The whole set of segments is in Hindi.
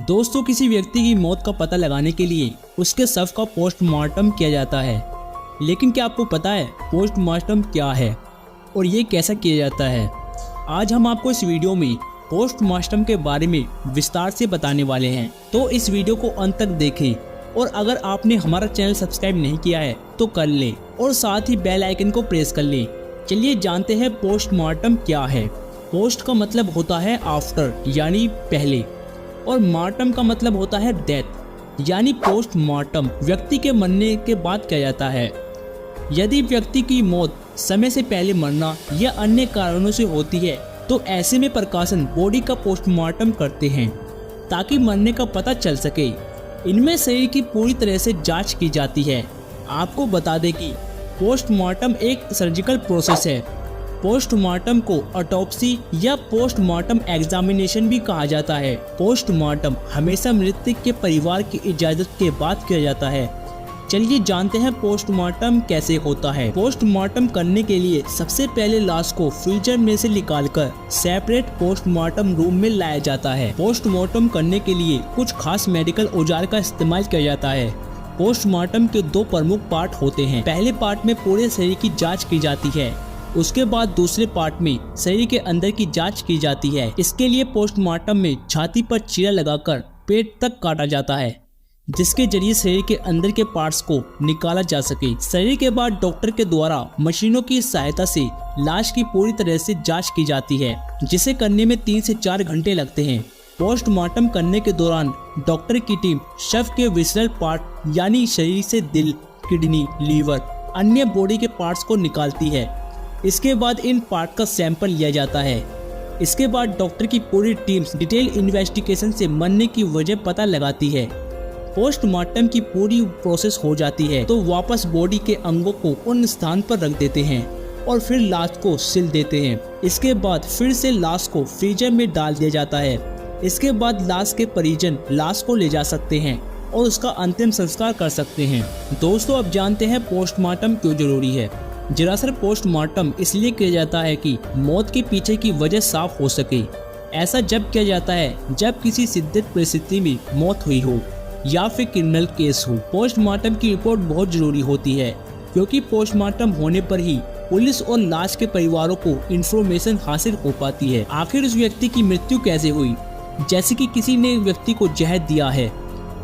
दोस्तों, किसी व्यक्ति की मौत का पता लगाने के लिए उसके शव का पोस्टमार्टम किया जाता है। लेकिन क्या आपको पता है पोस्टमार्टम क्या है और ये कैसा किया जाता है? आज हम आपको इस वीडियो में पोस्टमार्टम के बारे में विस्तार से बताने वाले हैं, तो इस वीडियो को अंत तक देखें। और अगर आपने हमारा चैनल सब्सक्राइब नहीं किया है तो कर लें और साथ ही बेल आइकन को प्रेस कर लें। चलिए जानते हैं पोस्टमार्टम क्या है। पोस्ट का मतलब होता है आफ्टर यानी पहले, और मार्टम का मतलब होता है डेथ यानी पोस्टमार्टम व्यक्ति के मरने के बाद किया जाता है। यदि व्यक्ति की मौत समय से पहले मरना या अन्य कारणों से होती है तो ऐसे में प्रशासन बॉडी का पोस्टमार्टम करते हैं ताकि मरने का पता चल सके। इनमें शरीर की पूरी तरह से जांच की जाती है। आपको बता दें कि पोस्टमार्टम एक सर्जिकल प्रोसेस है। पोस्टमार्टम को ऑटोप्सी या पोस्टमार्टम एग्जामिनेशन भी कहा जाता है। पोस्टमार्टम हमेशा मृतक के परिवार की इजाजत के बाद किया जाता है। चलिए जानते हैं पोस्टमार्टम कैसे होता है। पोस्टमार्टम करने के लिए सबसे पहले लाश को फ्रीजर में से निकालकर सेपरेट पोस्टमार्टम रूम में लाया जाता है। पोस्टमार्टम करने के लिए कुछ खास मेडिकल औजार का इस्तेमाल किया जाता है। पोस्टमार्टम के दो प्रमुख पार्ट होते हैं। पहले पार्ट में पूरे शरीर की जांच की जाती है, उसके बाद दूसरे पार्ट में शरीर के अंदर की जांच की जाती है। इसके लिए पोस्टमार्टम में छाती पर चीरा लगाकर पेट तक काटा जाता है, जिसके जरिए शरीर के अंदर के पार्ट्स को निकाला जा सके। शरीर के बाद डॉक्टर के द्वारा मशीनों की सहायता से लाश की पूरी तरह से जांच की जाती है, जिसे करने में 3 से 4 घंटे लगते हैं। पोस्टमार्टम करने के दौरान डॉक्टर की टीम शव के विसरल पार्ट यानी शरीर से दिल, किडनी, लीवर, अन्य बॉडी के पार्ट्स को निकालती है। इसके बाद इन पार्ट का सैंपल लिया जाता है। इसके बाद डॉक्टर की पूरी टीम डिटेल इन्वेस्टिगेशन से मरने की वजह पता लगाती है। पोस्टमार्टम की पूरी प्रोसेस हो जाती है तो वापस बॉडी के अंगों को उन स्थान पर रख देते हैं और फिर लाश को सिल देते हैं। इसके बाद फिर से लाश को फ्रीजर में डाल दिया जाता है। इसके बाद लाश के परिजन लाश को ले जा सकते हैं और उसका अंतिम संस्कार कर सकते हैं। दोस्तों, अब जानते हैं पोस्टमार्टम क्यों जरूरी है। दरअसल पोस्टमार्टम इसलिए किया जाता है कि मौत के पीछे की वजह साफ हो सके। ऐसा जब किया जाता है जब किसी शिद्दत परिस्थिति में मौत हुई हो या फिर क्रिमिनल केस हो। पोस्टमार्टम की रिपोर्ट बहुत जरूरी होती है क्योंकि पोस्टमार्टम होने पर ही पुलिस और लाश के परिवारों को इंफॉर्मेशन हासिल हो पाती है। आखिर उस व्यक्ति की मृत्यु कैसे हुई, जैसे कि किसी ने व्यक्ति को जहर दिया है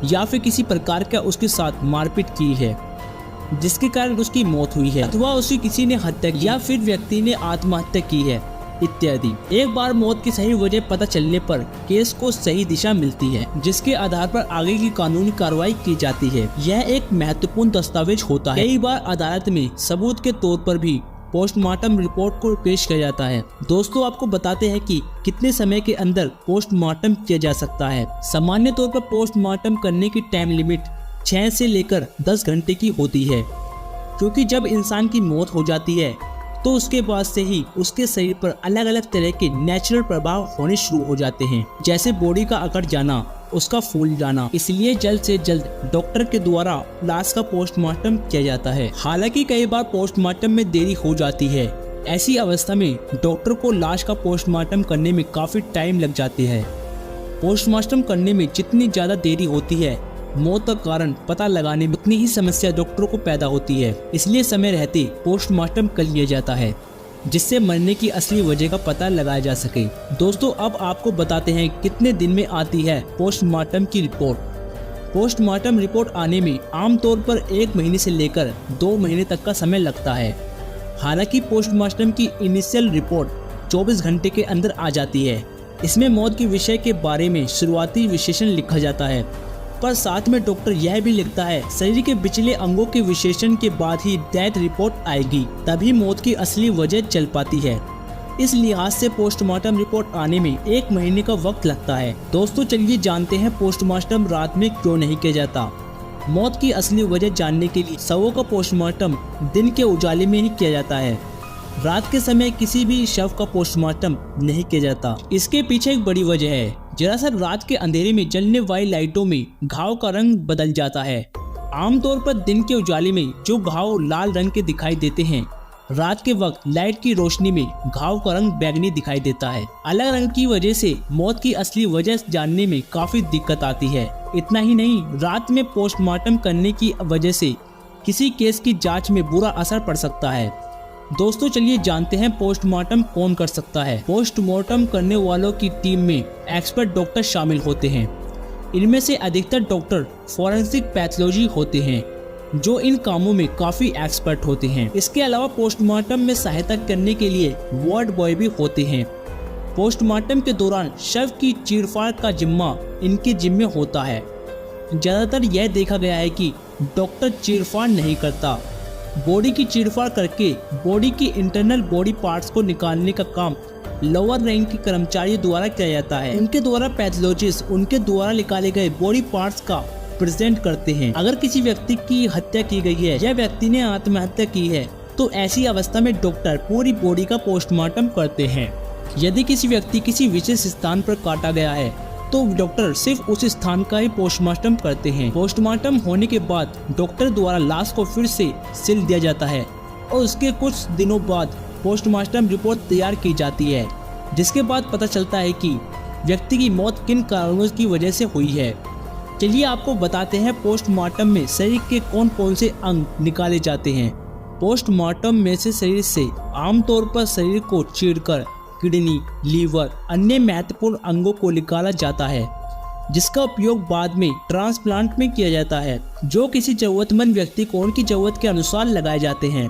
या फिर किसी प्रकार का उसके साथ मारपीट की है जिसके कारण उसकी मौत हुई है, अथवा उसे किसी ने हत्या की या फिर व्यक्ति ने आत्महत्या की है इत्यादि। एक बार मौत की सही वजह पता चलने पर केस को सही दिशा मिलती है, जिसके आधार पर आगे की कानूनी कार्रवाई की जाती है। यह एक महत्वपूर्ण दस्तावेज होता है। कई बार अदालत में सबूत के तौर पर भी पोस्टमार्टम रिपोर्ट को पेश किया जाता है। दोस्तों, आपको बताते हैं कि कितने समय के अंदर पोस्टमार्टम किया जा सकता है। सामान्य तौर पर पोस्टमार्टम करने की टाइम लिमिट 6 से लेकर 10 घंटे की होती है, क्योंकि जब इंसान की मौत हो जाती है तो उसके बाद से ही उसके शरीर पर अलग अलग तरह के नेचुरल प्रभाव होने शुरू हो जाते हैं, जैसे बॉडी का अकड़ जाना, उसका फूल जाना। इसलिए जल्द से जल्द डॉक्टर के द्वारा लाश का पोस्टमार्टम किया जाता है। हालांकि कई बार पोस्टमार्टम में देरी हो जाती है। ऐसी अवस्था में डॉक्टर को लाश का पोस्टमार्टम करने में काफी टाइम लग जाती है। पोस्टमार्टम करने में जितनी ज्यादा देरी होती है, मौत का कारण पता लगाने में उतनी ही समस्या डॉक्टरों को पैदा होती है। इसलिए समय रहते पोस्टमार्टम कर लिया जाता है, जिससे मरने की असली वजह का पता लगाया जा सके। दोस्तों, अब आपको बताते हैं कितने दिन में आती है पोस्टमार्टम की रिपोर्ट। पोस्टमार्टम रिपोर्ट आने में आमतौर पर 1 महीने से लेकर 2 महीने तक का समय लगता है। हालांकि पोस्टमार्टम की इनिशियल रिपोर्ट 24 घंटे के अंदर आ जाती है। इसमें मौत के विषय के बारे में शुरुआती विशेषण लिखा जाता है, पर साथ में डॉक्टर यह भी लिखता है शरीर के पिछले अंगों के विशेषण के बाद ही डेथ रिपोर्ट आएगी, तभी मौत की असली वजह चल पाती है। इस लिहाज से पोस्टमार्टम रिपोर्ट आने में 1 महीने का वक्त लगता है। दोस्तों, चलिए जानते हैं पोस्टमार्टम रात में क्यों नहीं किया जाता। मौत की असली वजह जानने के लिए शवों का पोस्टमार्टम दिन के उजाले में ही किया जाता है। रात के समय किसी भी शव का पोस्टमार्टम नहीं किया जाता। इसके पीछे एक बड़ी वजह है। दरअसल रात के अंधेरे में जलने वाली लाइटों में घाव का रंग बदल जाता है। आमतौर पर दिन के उजाले में जो घाव लाल रंग के दिखाई देते हैं, रात के वक्त लाइट की रोशनी में घाव का रंग बैंगनी दिखाई देता है। अलग रंग की वजह से मौत की असली वजह जानने में काफी दिक्कत आती है। इतना ही नहीं, रात में पोस्टमार्टम करने की वजह से किसी केस की जांच में बुरा असर पड़ सकता है। दोस्तों चलिए जानते हैं पोस्टमार्टम कौन कर सकता है। पोस्टमार्टम करने वालों की टीम में एक्सपर्ट डॉक्टर शामिल होते हैं। इनमें से अधिकतर डॉक्टर फॉरेंसिक पैथोलॉजी होते हैं जो इन कामों में काफी एक्सपर्ट होते हैं। इसके अलावा पोस्टमार्टम में सहायता करने के लिए वार्ड बॉय भी होते हैं। पोस्टमार्टम के दौरान शव की चीरफाड़ का जिम्मा इनके जिम्मे होता है। ज्यादातर यह देखा गया है कि डॉक्टर चीरफाड़ नहीं करता, बॉडी की चीरफाड़ करके बॉडी की इंटरनल बॉडी पार्ट्स को निकालने का काम लोअर रैंक के कर्मचारियों द्वारा किया जाता है। उनके द्वारा पैथोलॉजिस्ट उनके द्वारा निकाले गए बॉडी पार्ट्स का प्रेजेंट करते हैं। अगर किसी व्यक्ति की हत्या की गई है या व्यक्ति ने आत्महत्या की है तो ऐसी अवस्था में डॉक्टर पूरी बॉडी का पोस्टमार्टम करते हैं। यदि किसी व्यक्ति किसी विशेष स्थान पर काटा गया है तो डॉक्टर सिर्फ उस स्थान का ही पोस्टमार्टम करते हैं। पोस्टमार्टम होने के बाद डॉक्टर द्वारा लाश को फिर से सील दिया जाता है और उसके कुछ दिनों बाद पोस्टमार्टम रिपोर्ट तैयार की जाती है, जिसके बाद पता चलता है कि व्यक्ति की मौत किन कारणों की वजह से हुई है। चलिए आपको बताते हैं पोस्टमार्टम में शरीर के कौन कौन से अंग निकाले जाते हैं। पोस्टमार्टम में से शरीर से आमतौर पर शरीर को चीरकर किडनी, लीवर, अन्य महत्वपूर्ण अंगों को निकाला जाता है, जिसका उपयोग बाद में ट्रांसप्लांट में किया जाता है, जो किसी जरूरतमंद व्यक्ति को उनकी जरूरत के अनुसार लगाए जाते हैं।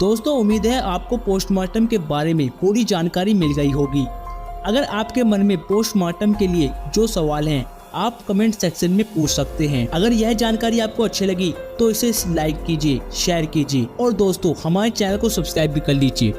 दोस्तों उम्मीद है आपको पोस्टमार्टम के बारे में पूरी जानकारी मिल गई होगी। अगर आपके मन में पोस्टमार्टम के लिए जो सवाल हैं आप कमेंट सेक्शन में पूछ सकते हैं। अगर यह जानकारी आपको अच्छी लगी तो इसे लाइक कीजिए, शेयर कीजिए और दोस्तों हमारे चैनल को सब्सक्राइब भी कर लीजिए।